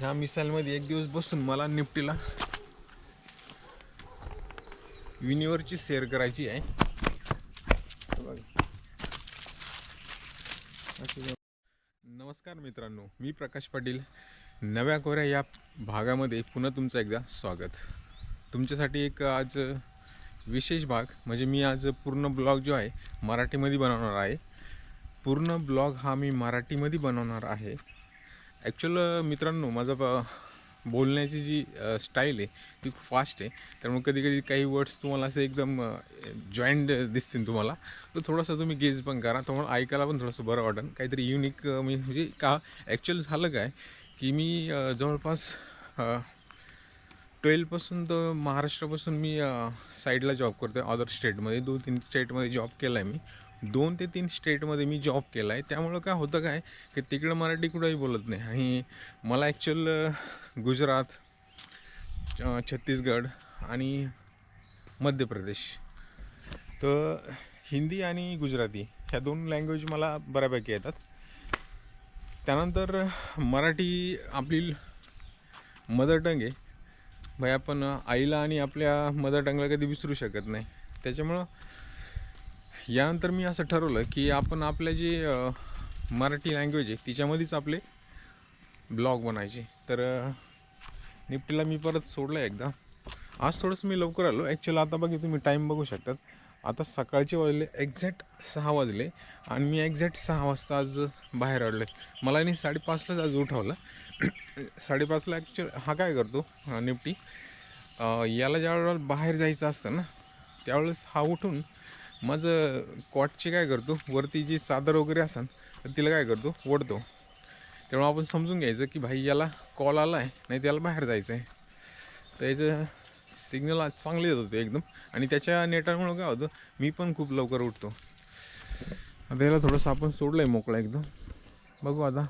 ह्या मिसाईलमध्ये एक दिवस बसून मला निफ्टीला युनिव्हरची शेअर करायची आहे. नमस्कार मित्रांनो, मी प्रकाश पाटील. नव्या कोऱ्या या भागामध्ये पुन्हा तुमचं एकदा स्वागत. तुमच्यासाठी एक आज विशेष भाग म्हणजे मी आज पूर्ण ब्लॉग जो आहे मराठीमध्ये बनवणार आहे. पूर्ण ब्लॉग हा मी मराठीमध्ये बनवणार आहे. ॲक्च्युअल मित्रांनो, माझं बोलण्याची जी स्टाईल आहे ती खूप फास्ट आहे. त्यामुळे कधी कधी काही वर्ड्स तुम्हाला असे एकदम जॉईंट दिसतील तुम्हाला, तर थोडंसं तुम्ही गेज पण करा. तुम्हाला ऐकायला पण थोडंसं बरं वाटेल. काहीतरी युनिक म्हणजे का ॲक्च्युअल झालं काय की मी जवळपास 12पासून तर महाराष्ट्रापासून मी साईडला जॉब करतो आहे. अदर स्टेटमध्ये 2-3 स्टेटमध्ये जॉब केला आहे मी. 2 ते 3 स्टेटमध्ये मी जॉब केला आहे. त्यामुळं काय होतं काय की तिकडं मराठी कुठंही बोलत नाही. आणि मला ॲक्च्युअल गुजरात, छत्तीसगड आणि मध्य प्रदेश, तर हिंदी आणि गुजराती ह्या 2 लँग्वेज मला बऱ्यापैकी येतात. त्यानंतर मराठी आपली मदर टंग आहे भाई. आपण आईला आणि आपल्या मदर टंगला कधी विसरू शकत नाही. त्याच्यामुळं यानंतर मी असं ठरवलं की आपण आपल्या जे मराठी लँग्वेज आहे तिच्यामध्येच आपले ब्लॉग बनायचे. तर निफ्टीला मी परत सोडलं एकदा. आज थोडंसं मी लवकर आलो ॲक्च्युअली. आता बघा तुम्ही टाईम बघू शकतात. आता सकाळचे वाजले एक्झॅक्ट 6 वाजले आणि मी एक्झॅक्ट 6 वाजता आज बाहेर आलो आहे. मला नाही 5:30लाच आज उठवलं. 5:30ला ॲक्च्युअल हा काय करतो निफ्टी, याला ज्यावेळेला बाहेर जायचं असतं ना त्यावेळेस हा उठून माझं कॉटचे काय करतो, वरती जी चादर वगैरे असेल तर तिला काय करतो, ओढतो. तेव्हा आपण समजून घ्यायचं की भाई याला कॉल आला आहे, नाही त्याला बाहेर जायचं आहे. तर याचं सिग्नल आज चांगले देत होते एकदम. आणि त्याच्या नेटवर्कमुळं काय होतं, मी पण खूप लवकर उठतो. आता याला थोडंसं आपण सोडलं आहे मोकळं एकदम. बघू आता.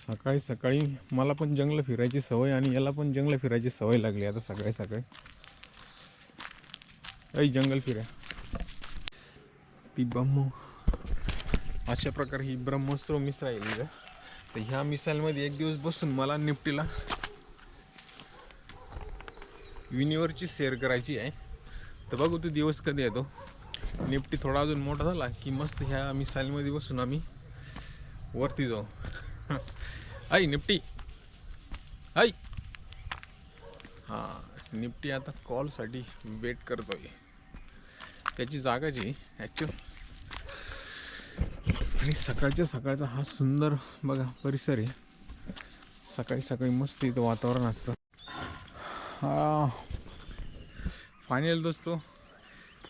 सकाळी सकाळी मला पण जंगल फिरायची सवय आणि याला पण जंगल फिरायची सवय लागली आता सकाळी सकाळी. काही जंगल फिरा ती अशा प्रकारे ही ब्रह्मोत्सव मिसळ राहिली. तर ह्या मिसाईलमध्ये एक दिवस बसून मला निफ्टीला युनिव्हरची शेअर करायची आहे. तर बघू तो दिवस कधी येतो. निफ्टी थोडा अजून मोठा झाला की मस्त ह्या मिसाईलमध्ये बसून आम्ही वरती जाऊ. आई निफ्टी, आई. हां, निफ्टी आता कॉलसाठी वेट करतोय. त्याची जागाची ॲक्च्युअल. आणि सकाळचा हा सुंदर बघा परिसर आहे. सकाळी सकाळी मस्त इथं वातावरण असतं. फायनल दोस्तो,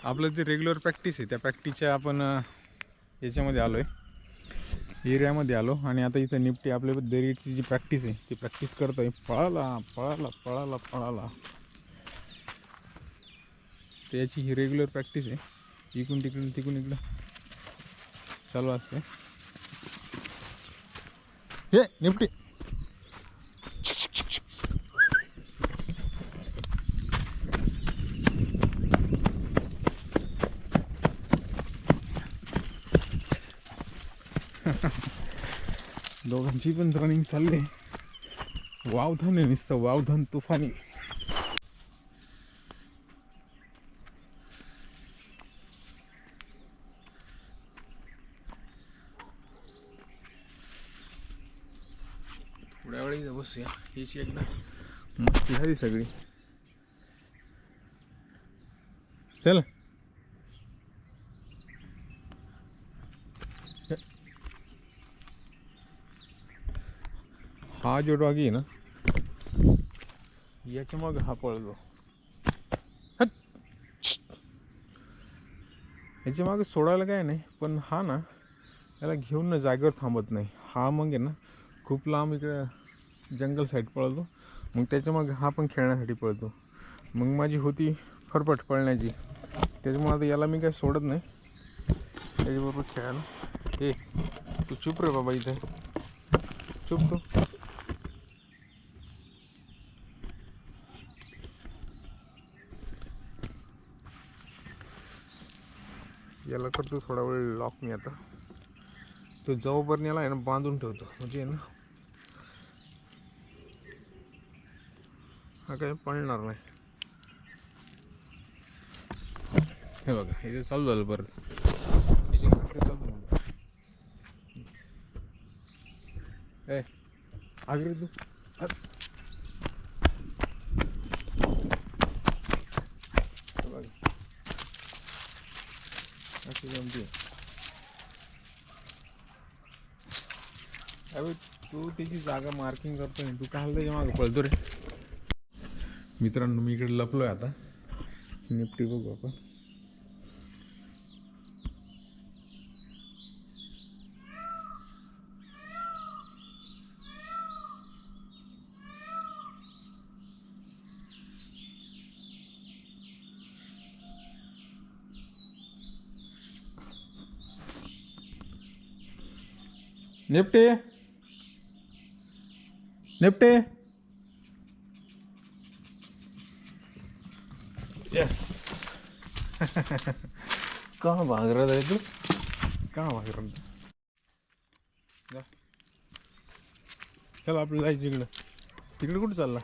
आपलं जे रेग्युलर प्रॅक्टिस आहे त्या प्रॅक्टिसच्या आपण याच्यामध्ये आलो आहे, एरियामध्ये आलो. आणि आता इथं निफ्टी आपल्या देरीची जी प्रॅक्टिस आहे ती प्रॅक्टिस करतो आहे. पळाला त्याची ही रेग्युलर प्रॅक्टिस आहे. इकडून तिकडून इकडं चालू असते. हे निफ्टी दोघांची पण रनिंग चालली. वावधन आहे नुसतं, वावधन तुफानी. थोड्या वेळी बसूया. याची एकदा मस्ती झाली सगळी. चल हा जो डॉगी आहे ना याच्या मग हा पळतो. याच्या मागे सोडायला काय नाही, पण हा ना याला घेऊन ना जागेवर थांबत नाही. हा मग आहे ना खूप लांब इकडे जंगल साईड पळतो. मग त्याच्या मग हा पण खेळण्यासाठी पळतो. मग माझी होती फरफट पळण्याची, त्याच्यामुळे आता याला मी काय सोडत नाही त्याच्याबरोबर खेळायला. ए तू चुप रे बाबा, इथे चुप तू. करतो थोडा वेळ लॉक मी आता. तो जवळपर्यंत याला आहे ना बांधून ठेवतो, म्हणजे ना हा काही पळणार नाही. हे बघा हे चालू झालं परत. ए आग्रे तू अशी जमती. अरे तू त्याची जागा मार्किंग करतोय, तू काय त्याच्या मागं पळतो रे. मित्रांनो मी इकडे लपलोय आता. निपटी बघू आपण. निपटे निपटे. यस. कहाँ भाग रहा था तू, कहाँ भाग रहा था. जा चल आपलं जायचं इकडं. तिकडे कुठं चालला.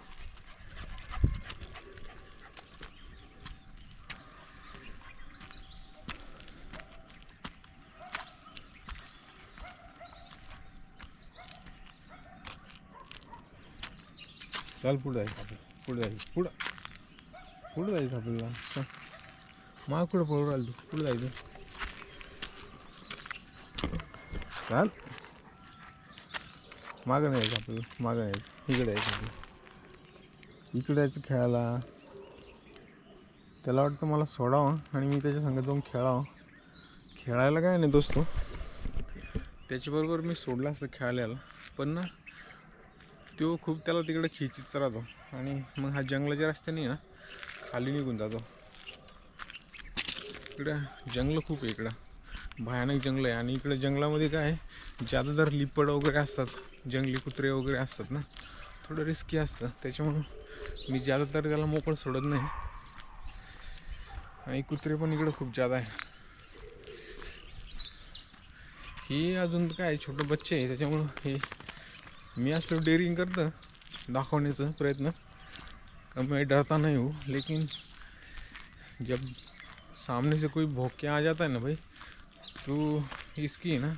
चल पुढे जायचं आपलं, पुढे जायचं, पुढं जायचं आपल्याला. माग कुठं पळू राहिलं तू, पुढे जायचं. चाल मागं नाही यायचं आपल्याला, मागं यायचं, इकडे यायचं आपलं. इकडे यायचं खेळायला. त्याला वाटतं मला सोडावं आणि मी त्याच्या संग जाऊन खेळावं. खेळायला काय नाही दोस्त, त्याच्याबरोबर मी सोडला असतं खेळायला, पण ना तो खूप त्याला तिकडे खिचीत राहतो आणि मग हा जंगलाच्या रस्त्याने ना खाली निघून जातो. इकडं जंगल खूप आहे, इकडं भयानक जंगल आहे. आणि इकडे जंगलामध्ये काय आहे, ज्यादातर लिपड वगैरे असतात, जंगली कुत्रे वगैरे असतात ना, थोडं रिस्की असतं. त्याच्यामुळं मी ज्यादातर त्याला मोकळं सोडत नाही. आणि कुत्रे पण इकडं खूप जादा आहे. ही अजून काय छोटं बच्चे आहे, त्याच्यामुळं हे मी असलो डेअरिंग करतं दाखवण्याचा प्रयत्न. मैं डरता नहीं हूँ, लेकिन जब सामने से कोई भौंक के आ जाता है ना भाई, तो इसकी ना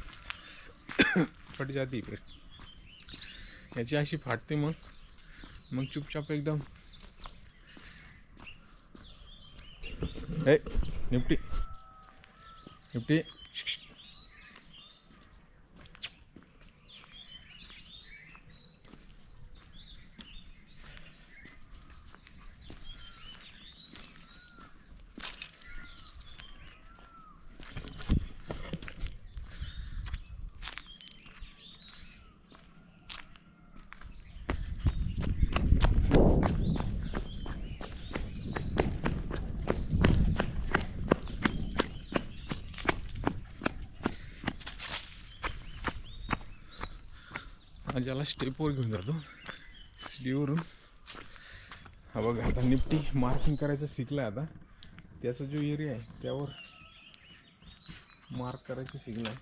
फट जाती फिर. याची अशी फाटते. मग चुपचाप एकदम. ए निपटी निपटी. ज्याला स्टेपवर घेऊन जातो सीडीवरून. हा बघा आता निपटी मार्किंग करायचं शिकला आहे आता. त्याचा जो एरिया आहे त्यावर मार्क करायचं शिकला आहे.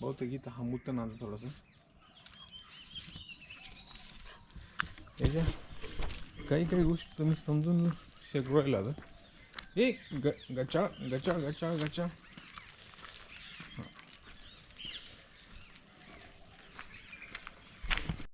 बहुतेक इथं हा मुत्तन आता थोडंसं त्याच्या काही गोष्टी तुम्ही समजून शिकवायला आता. ए गचाळ गचाळ गचाळ गचाळ.